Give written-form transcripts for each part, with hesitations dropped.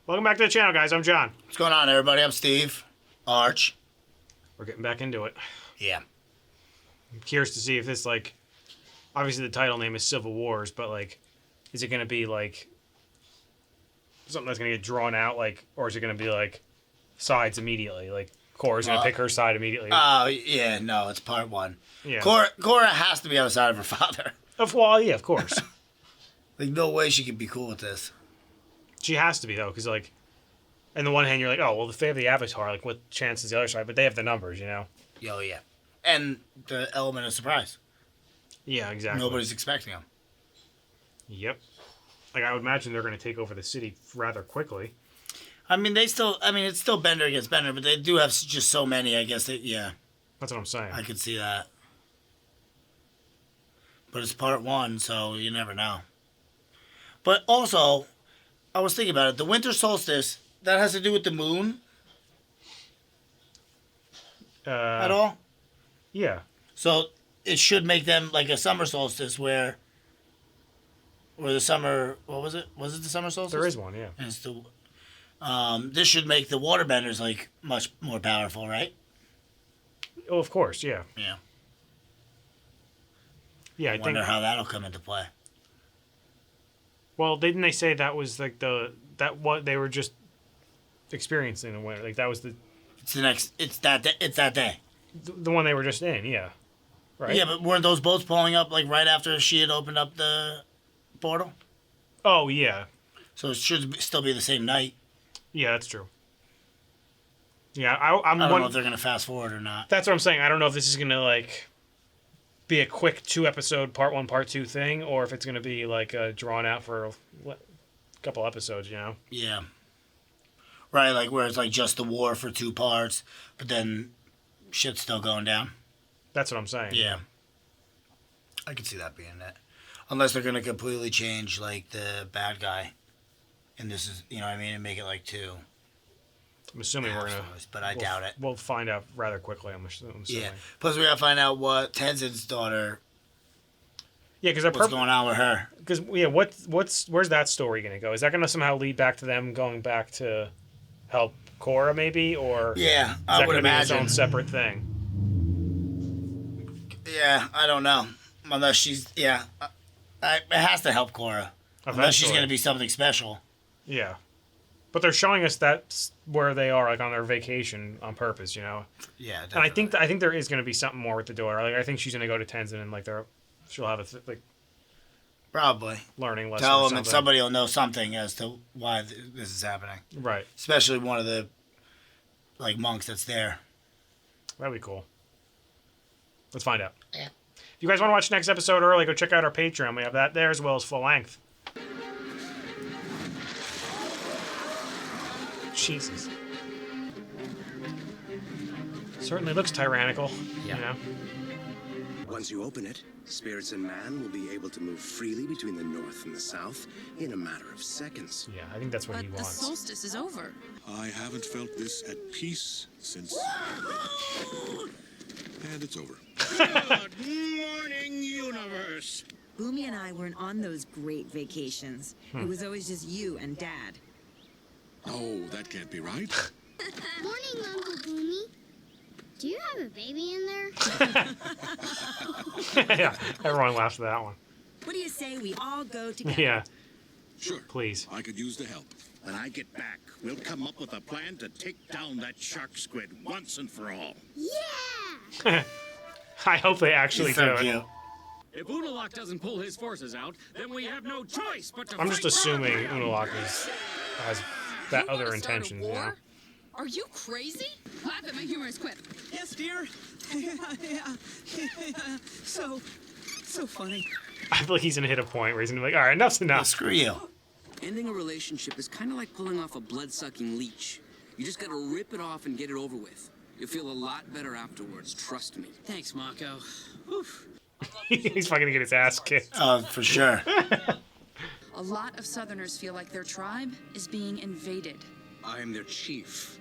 Welcome back to the channel, guys. I'm John. What's going on, everybody? I'm Steve. Arch. We're getting back into it. Yeah. I'm curious to see if this, like, obviously the title name is Civil Wars, but, like, is it going to be, like, something that's going to get drawn out, like, or is it going to be, like, sides immediately? Like, Korra's going to pick her side immediately. Oh, yeah, no, it's part one. Yeah. Korra has to be on the side of her father. Well, yeah, of course. Like, no way she could be cool with this. She has to be, though, because, like, on the one hand, you're like, oh, well, if they have the Avatar, like, what chance is the other side? But they have the numbers, you know? Oh, yeah. And the element of surprise. Yeah, exactly. Nobody's expecting them. Yep. Like, I would imagine they're going to take over the city rather quickly. I mean, it's still Bender against Bender, but they do have just so many, I guess, yeah. That's what I'm saying. I could see that. But it's part one, so you never know. But also, I was thinking about it. The winter solstice, that has to do with the moon at all? Yeah. So it should make them like a summer solstice where the summer, what was it? Was it the summer solstice? There is one, yeah. And it's the, this should make the waterbenders like much more powerful, right? Oh, of course, yeah. Yeah. Yeah, I wonder how that'll come into play. Well, didn't they say that was like what they were just experiencing in the winter? Like that was It's that day. The one they were just in, yeah. Right? Yeah, but weren't those boats pulling up like right after she had opened up the portal? Oh, yeah. So it should still be the same night. Yeah, that's true. Yeah, I don't know if they're going to fast forward or not. That's what I'm saying. I don't know if this is going to, like, be a quick 2-episode, part 1, part 2 thing, or if it's going to be, like, drawn out for a couple episodes, you know? Yeah. Right, like where it's, like, just the war for 2 parts, but then shit's still going down. That's what I'm saying. Yeah. I could see that being it. Unless they're going to completely change, like, the bad guy. And this is, you know what I mean? And make it, like, 2. I'm assuming we're going to... But I doubt it. We'll find out rather quickly, I'm assuming. Yeah. Plus, we got to find out what Tenzin's daughter... Yeah, because what's going on with her? Because, yeah, where's that story going to go? Is that going to somehow lead back to them going back to help Korra, maybe? Or yeah, I would imagine. Is that going to be its own separate thing? Yeah, I don't know. Unless she's... Yeah. It has to help Korra. Unless she's going to be something special. Yeah. But they're showing us that's where they are, like, on their vacation on purpose, you know? Yeah, definitely. And I think there is going to be something more with the daughter. Like, I think she's going to go to Tenzin and, like, she'll have a, probably. Learning lesson Tell them and somebody will know something as to why this is happening. Right. Especially one of the, like, monks that's there. That'd be cool. Let's find out. Yeah. If you guys want to watch the next episode early, go check out our Patreon. We have that there as well as full length. Jesus. Certainly looks tyrannical, you know? Once you open it, spirits and man will be able to move freely between the north and the south in a matter of seconds. Yeah, I think that's what he wants. But the solstice is over. I haven't felt this at peace since... And it's over. Good morning, universe. Boomy and I weren't on those great vacations. It was always just you and Dad. Oh, that can't be right. Morning, Uncle Boomy. Do you have a baby in there? Yeah, everyone laughs at that one. What do you say we all go together? Yeah. Sure. Please. I could use the help. When I get back, we'll come up with a plan to take down that shark squid once and for all. Yeah! I hope they actually do it. If Unalak doesn't pull his forces out, then we have no choice but to I'm just assuming Unalak has that You other wanna start a intentions, you know? war? Are you crazy? Laugh at my humorous quip. Yes, dear. Yeah. So funny. I feel like he's gonna hit a point where he's gonna be like, all right, enough's enough. Screw you. Ending a relationship is kind of like pulling off a blood-sucking leech. You just gotta rip it off and get it over with. You'll feel a lot better afterwards, trust me. Thanks, Mako. He's fucking gonna get his ass kicked. Oh, for sure. A lot of Southerners feel like their tribe is being invaded. I am their chief.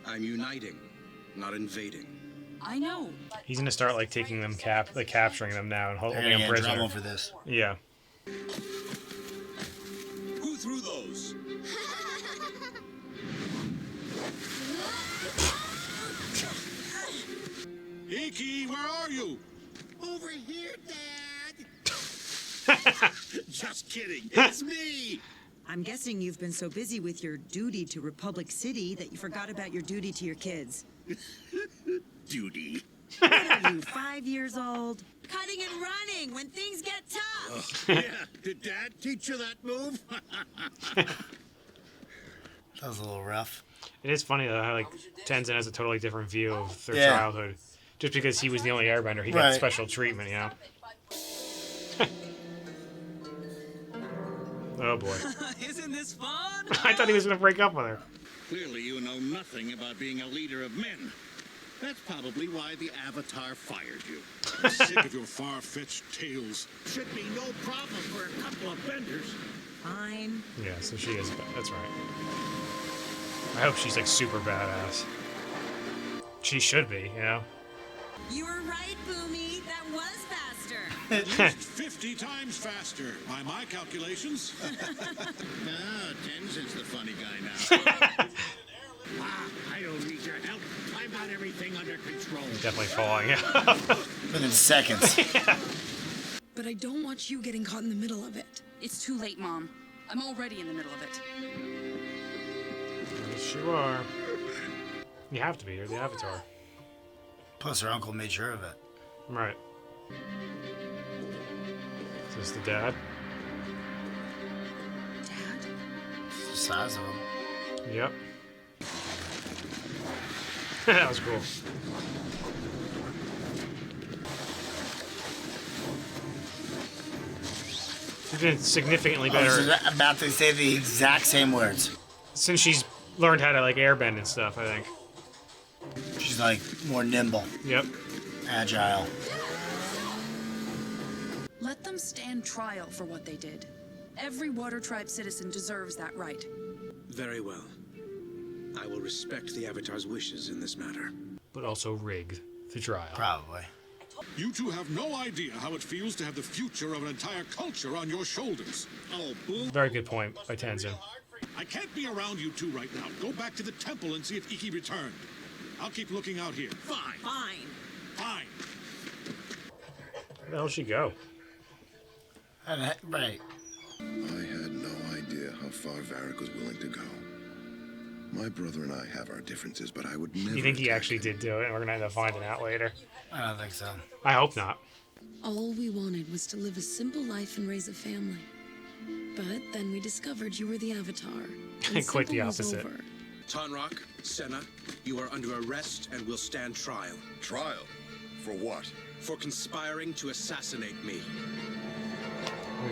I'm uniting, not invading. I know. He's gonna start like taking them capturing them now and holding They're them gonna get in prisoner. trouble for this. Yeah. Who threw those? Just kidding. It's me. I'm guessing you've been so busy with your duty to Republic City that you forgot about your duty to your kids. Duty. What are you, 5 years old? Cutting and running when things get tough. Yeah. Did Dad teach you that move? That was a little rough. It is funny though how like Tenzin has a totally different view of their Yeah. childhood. Just because he was the only airbender, he got Right. special treatment, you know? Oh boy. Isn't this fun? I thought he was going to break up with her. Clearly you know nothing about being a leader of men. That's probably why the Avatar fired you. I'm sick of your far-fetched tales. Should be no problem for a couple of benders. Fine. Yeah, so she is. That's right. I hope she's like super badass. She should be, you know? You were right, Boomy. That was faster. At least 50 times faster, by my calculations. Ah, Tenzin's the funny guy now. I don't need your help. I've got everything under control. Definitely falling. Within seconds. But I don't want you getting caught in the middle of it. It's too late, Mom. I'm already in the middle of it. Yes, you are. You have to be. You're the Avatar. Plus, her uncle made sure of it. Right. Is this the dad? Dad? It's the size of him. Yep. That was cool. She's been significantly I better was just about to say the exact same words. since she's learned how to like airbend and stuff, I think. She's like more nimble, Yep. agile. Let them stand trial for what they did. Every Water Tribe citizen deserves that right. Very well. I will respect the Avatar's wishes in this matter. But also rigged the trial. Probably. You two have no idea how it feels to have the future of an entire culture on your shoulders. Oh, Boo. Very good point by Tenzin. I can't be around you two right now. Go back to the temple and see if Iki returned. I'll keep looking out here. Fine. Fine. Fine. Where the hell she go? Right. I had no idea how far Varric was willing to go. My brother and I have our differences, but I would never... You think he actually did do it, and we're gonna end up finding out later? I don't think so. I hope not. All we wanted was to live a simple life and raise a family. But then we discovered you were the Avatar. and Quite the simple was opposite. over. Tonrock, Senna, you are under arrest and will stand trial. Trial? For what? For conspiring to assassinate me.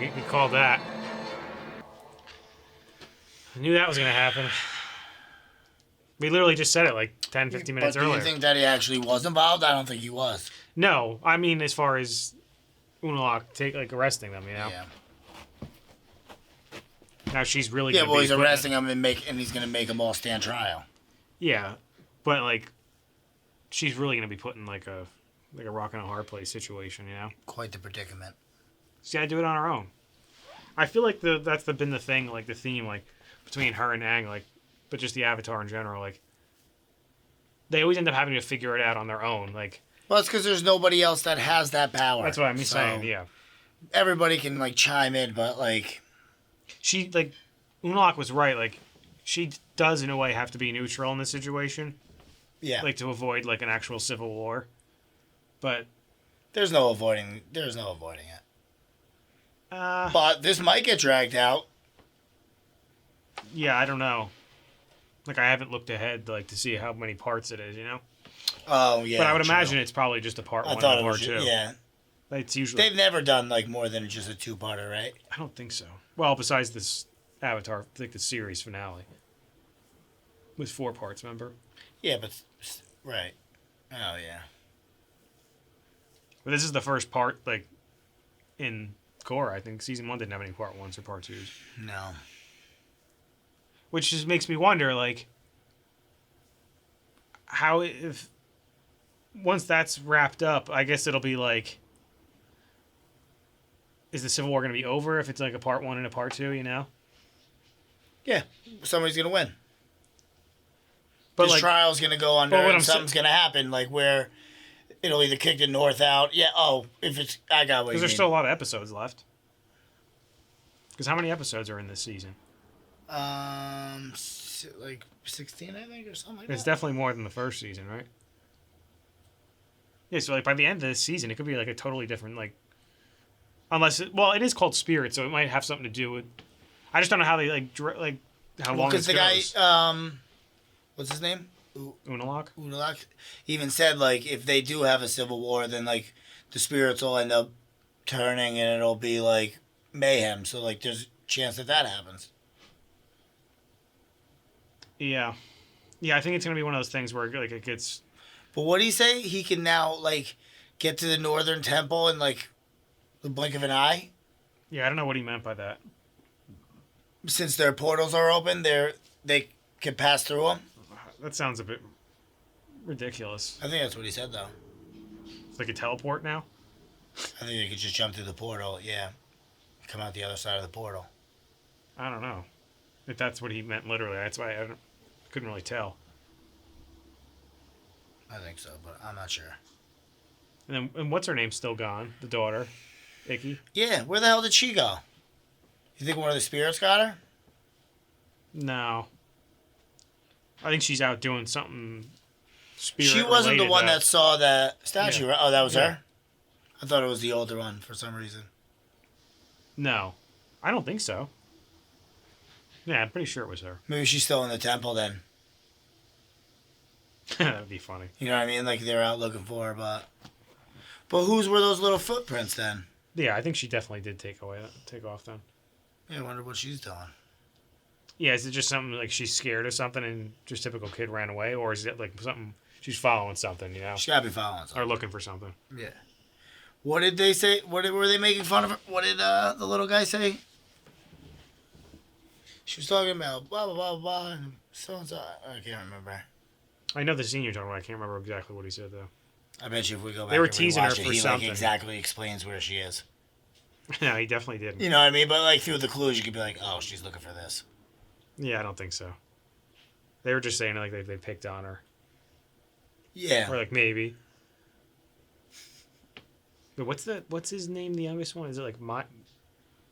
We called that. I knew that was gonna happen. We literally just said it like 10, 15 minutes But do earlier. you think that he actually was involved? I don't think he was. No, I mean as far as Unalaq arresting them, you know. Yeah. Now she's really Yeah, gonna well, be he's putting- arresting him and he's gonna make them all stand trial. Yeah, but like, she's really gonna be put in like a rock and a hard place situation, you know. Quite the predicament. She's gotta do it on her own. I feel like that's been the thing, like the theme, like between her and Aang, like, but just the Avatar in general, like they always end up having to figure it out on their own, like. Well, it's because there's nobody else that has that power. That's what I'm saying. Yeah. Everybody can like chime in, but like. She like, Unalaq was right. Like, she does in a way have to be neutral in this situation. Yeah. Like to avoid like an actual civil war, but. There's no avoiding it. But this might get dragged out. Yeah, I don't know. Like, I haven't looked ahead like to see how many parts it is, you know. Oh yeah. But I would true. imagine it's probably just a part one I thought and a it part was two. yeah. It's usually. They've never done like more than just a two-parter, right? I don't think so. Well, besides this Avatar, I think the series finale was 4 parts. Remember? Yeah, but right. Oh yeah. But this is the first part, like in Korra. I think season 1 didn't have any part 1s or part 2s. No. Which just makes me wonder, like, how if once that's wrapped up, I guess it'll be like, is the Civil War going to be over if it's like a part 1 and a part 2? You know? Yeah, somebody's gonna win. But This like, trial's gonna go under, but what and I'm sa- something's gonna happen, like where it'll either kick the North out. Yeah. Oh, if it's I got what because you there's mean. still a lot of episodes left. Because how many episodes are in this season? Like 16, I think, or something like that. It's definitely more than the first season, right? Yeah, so like by the end of this season, it could be like a totally different like. Unless it is called Spirit, so it might have something to do with. I just don't know how they like how long this the goes. guy, what's his name? Unalak. Unalak even said like if they do have a civil war, then like the spirits will end up turning and it'll be like mayhem. So like there's a chance that happens. Yeah, I think it's gonna be one of those things where like it gets. But what did he say? He can now like get to the Northern Temple in like the blink of an eye. Yeah, I don't know what he meant by that. Since their portals are open, they can pass through them. That sounds a bit ridiculous. I think that's what he said, though. It's like a teleport now? I think they could just jump through the portal, yeah. Come out the other side of the portal. I don't know. If that's what he meant literally. That's why I couldn't really tell. I think so, but I'm not sure. And what's her name still gone? The daughter? Icky? Yeah, where the hell did she go? You think one of the spirits got her? No. I think she's out doing something spirit She wasn't the one though. that saw that statue, Yeah. right? Oh, that was Yeah. her? I thought it was the older one for some reason. No. I don't think so. Yeah, I'm pretty sure it was her. Maybe she's still in the temple then. That would be funny. You know what I mean? Like they're out looking for her, but whose were those little footprints then? Yeah, I think she definitely did take off then. Yeah, I wonder what she's doing. Yeah, is it just something like she's scared of something and just typical kid ran away, or is it like something she's following something? You know, She gotta be following something. or looking for something. Yeah. What did they say? Were they making fun of her? What did the little guy say? She was talking about blah blah blah blah and so and so. I can't remember. I know the scene you're talking about. I can't remember exactly what he said though. I bet you if we go back, They were and teasing her rewatch it, for he something. like exactly explains where she is. No, he definitely didn't. You know what I mean? But like through the clues, you could be like, oh, she's looking for this. Yeah, I don't think so. They were just saying like they picked on her. Yeah. Or like maybe. But what's his name? The youngest one? Is it like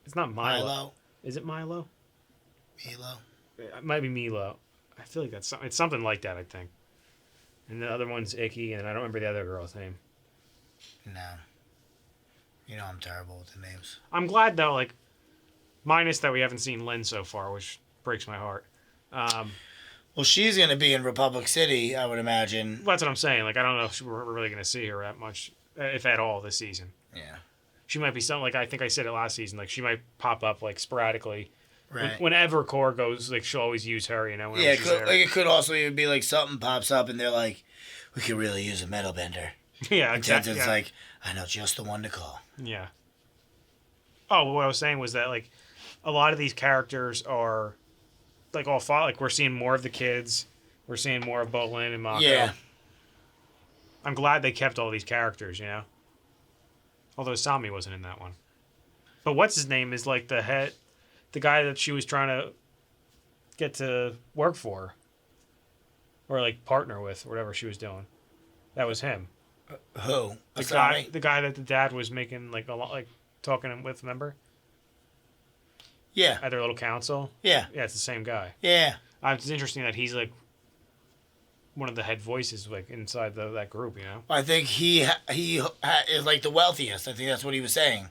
It's not Milo. Milo. Is it Milo? Milo. It might be Milo. I feel like it's something like that. I think. And the other one's Icky, and I don't remember the other girl's name. No. You know I'm terrible with the names. I'm glad though, like, minus that we haven't seen Lynn so far, which breaks my heart. Well, she's gonna be in Republic City, I would imagine. Well, that's what I'm saying. Like, I don't know if we're really gonna see her that much, if at all, this season. Yeah. She might be something like I think I said it last season. Like, she might pop up like sporadically. Right. Whenever Korra goes, like she'll always use her. You know. whenever Yeah, she's there. it could also even be like something pops up and they're like, we could really use a metal bender. Yeah, And exactly. Tenzin's Yeah. like, I know just the one to call. Yeah. Oh, what I was saying was that like a lot of these characters are like all fought. Like we're seeing more of the kids. We're seeing more of Bolin and Mako. Yeah. I'm glad they kept all these characters. You know. Although Sami wasn't in that one. But what's his name is like the guy that she was trying to get to work for, or like partner with, whatever she was doing. That was him. Who? The Asami? guy that the dad was making like a lot, like talking with. Remember? Yeah. At their little council. Yeah. Yeah, it's the same guy. Yeah. It's interesting that he's like one of the head voices, like inside that group. You know. I think he is like the wealthiest. I think that's what he was saying.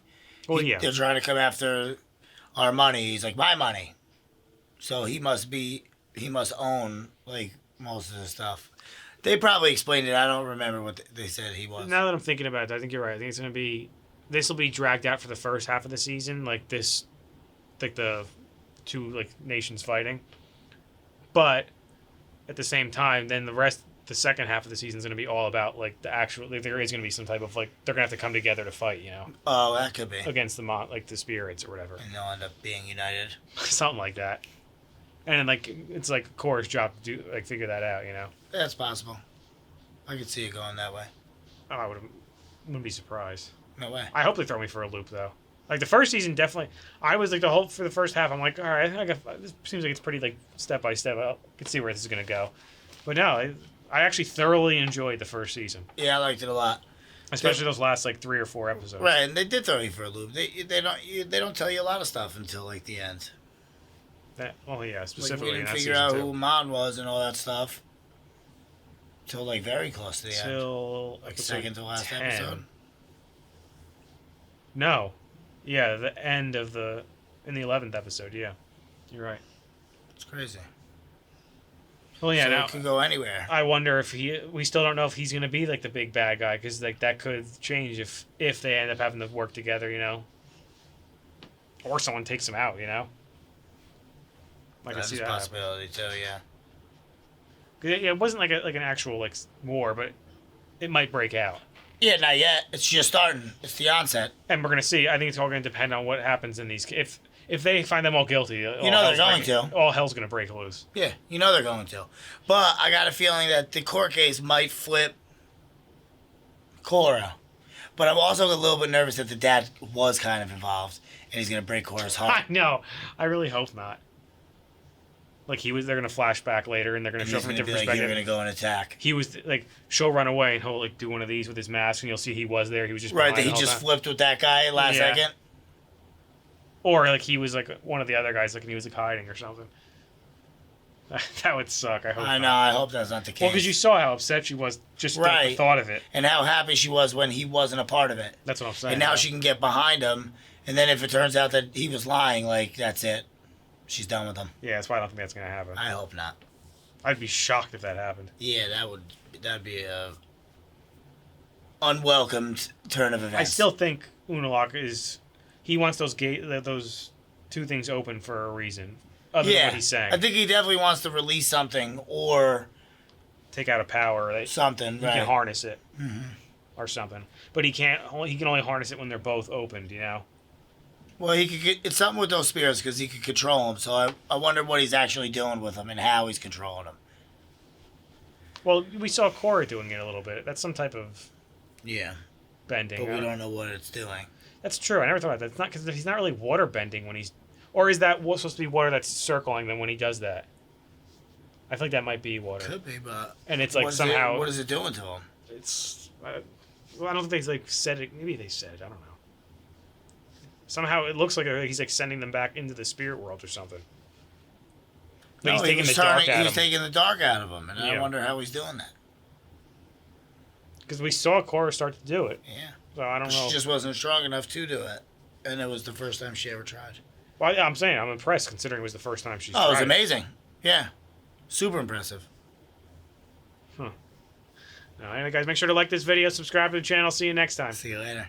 Well, yeah. They're trying to come after our money. He's like, my money. So he must own like most of the stuff. They probably explained it. I don't remember what they said he was. Now that I'm thinking about it, I think you're right. I think it's gonna be. This will be dragged out for the first half of the season, like this, like the two like nations fighting. But at the same time, then the second half of the season is going to be all about like the actual. Like, there is going to be some type of like they're going to have to come together to fight, you know. Oh, that could be against the spirits or whatever. And they'll end up being united. Something like that. And like it's like Korra's job to do like figure that out, you know. That's possible. I could see it going that way. Oh, I wouldn't be surprised. No way. I hope they throw me for a loop though. Like the first season, definitely. I was like for the first half. I'm like, all right, this seems like it's pretty like step by step. I can see where this is gonna go. But no, I actually thoroughly enjoyed the first season. Yeah, I liked it a lot. Especially those last like 3 or 4 episodes. Right, and they did throw you for a loop. They don't tell you a lot of stuff until like the end. Well, yeah, Like, specifically we in didn't that figure season out 2. who Mon was and all that stuff. Till like very close to the end. Till Like episode second to last 10. episode. No. Yeah, the end of in the 11th episode, yeah. You're right. It's crazy. Well, yeah, So now it can go anywhere. I wonder if we still don't know if he's going to be like the big bad guy, because like that could change if they end up having to work together, you know? Or someone takes him out, you know? I can That's see a that possibility too, yeah. Yeah, it wasn't like an actual like war, but it might break out. Yeah, not yet. It's just starting. It's the onset. And we're gonna see. I think it's all gonna depend on what happens in these. If they find them all guilty, You know they're going to. All hell's gonna break loose. Yeah, you know they're going to. But I got a feeling that the court case might flip Korra. But I'm also a little bit nervous that the dad was kind of involved and he's gonna break Korra's heart. I know. I really hope not. Like they're gonna flash back later, and they're gonna And show he's from a gonna be different like, perspective. you're gonna go and attack. He was like, she'll run away, and he'll like do one of these with his mask, and you'll see he was there. He was just Right, behind that he the whole just time. flipped with that guy last second. Or like he was like one of the other guys, like and he was like hiding or something. That would suck. I hope. I know. not. I hope that's not the case. Well, because you saw how upset she was just at the thought of it. And how happy she was when he wasn't a part of it. That's what I'm saying. And now yeah. she can get behind him. And then if it turns out that he was lying, like, that's it. She's done with him. Yeah, that's why I don't think that's gonna happen. I hope not. I'd be shocked if that happened. Yeah, that'd be a unwelcomed turn of events. I still think Unalak he wants those two things open for a reason. Other than what he's saying. I think he definitely wants to release something or take out a power. Something, he right. can harness it. Mhm. Or something. But he can't. He can only harness it when they're both opened, you know? Well, he could it's something with those spirits because he could control them. So I wonder what he's actually doing with them and how he's controlling them. Well, we saw Korra doing it a little bit. That's some type of bending. But we don't know what it's doing. That's true. I never thought of that. It's not because he's not really water bending when he's, or is that supposed to be water that's circling them when he does that? I think that might be water. Could be, but and it's like somehow what is it doing to him? It's well, I don't think they like said it. Maybe they said it. I don't know. Somehow it looks like he's like sending them back into the spirit world or something. But he's taking the dark out of He's them. taking the dark out of him, and I Yeah. wonder how he's doing that. Because we saw Korra start to do it. Yeah. So I don't know. She just wasn't strong enough to do it, and it was the first time she ever tried. Well, yeah, I'm saying I'm impressed considering it was the first time she's. Oh, it was tried amazing. Yeah, super impressive. Huh. All right, guys, make sure to like this video, subscribe to the channel. See you next time. See you later.